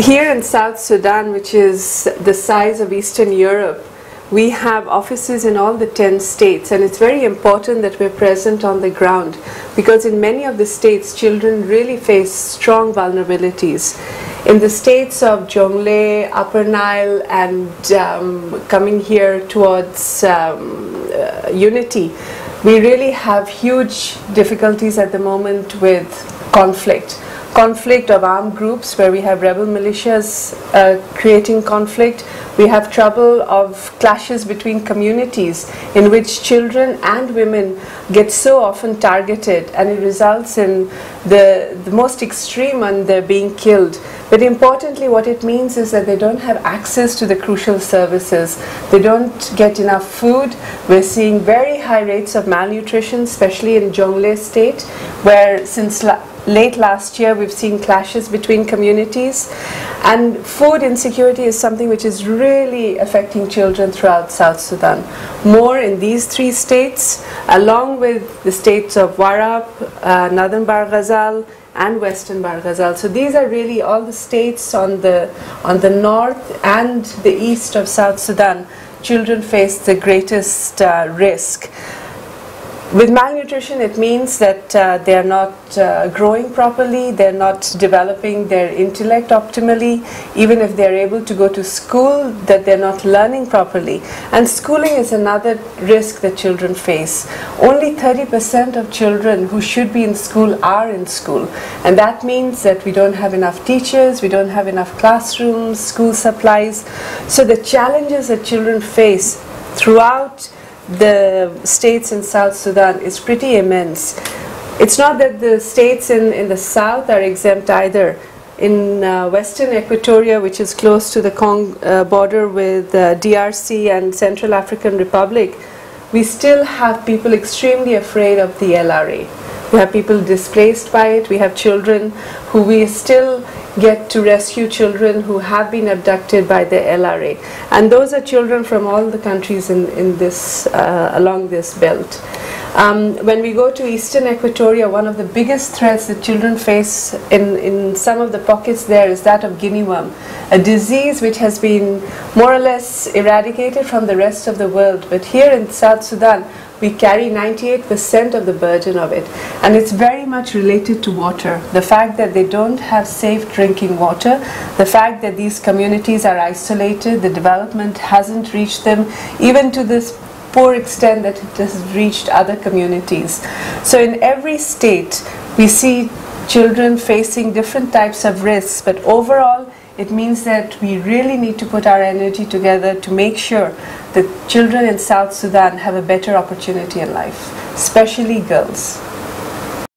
Here in South Sudan, which is the size of Eastern Europe, we have offices in all the 10 states, and it's very important that we're present on the ground because in many of the states, children really face strong vulnerabilities. In the states of Jonglei, Upper Nile, and coming here towards Unity, we really have huge difficulties at the moment with conflict of armed groups where we have rebel militias creating conflict. We have trouble of clashes between communities in which children and women get so often targeted, and it results in the most extreme and they're being killed. But importantly, what it means is that they don't have access to the crucial services. They don't get enough food. We're seeing very high rates of malnutrition, especially in Jonglei state, where since late last year we've seen clashes between communities, and food insecurity is something which is really affecting children throughout South Sudan. More in these 3 states, along with the states of Warab, Northern Bar Ghazal, and Western Bar Ghazal. So these are really all the states on the north and the east of South Sudan. Children face the greatest risk. With malnutrition, it means that they are not growing properly, they're not developing their intellect optimally. Even if they're able to go to school, that they're not learning properly. And schooling is another risk that children face. Only 30% of children who should be in school are in school. And that means that we don't have enough teachers, we don't have enough classrooms, school supplies. So the challenges that children face throughout the states in South Sudan is pretty immense. It's not that the states in the south are exempt either. In Western Equatoria, which is close to the border with DRC and Central African Republic, we still have people extremely afraid of the LRA. We have people displaced by it. We have children who we still get to rescue, children who have been abducted by the LRA. And those are children from all the countries in this, along this belt. When we go to Eastern Equatoria, one of the biggest threats that children face in some of the pockets there is that of guinea worm, a disease which has been more or less eradicated from the rest of the world. But here in South Sudan, we carry 98% of the burden of it. And it's very much related to water. The fact that they don't have safe drinking water, the fact that these communities are isolated, the development hasn't reached them, even to this poor extent that it has reached other communities. So in every state, we see children facing different types of risks, but overall, it means that we really need to put our energy together to make sure that children in South Sudan have a better opportunity in life, especially girls.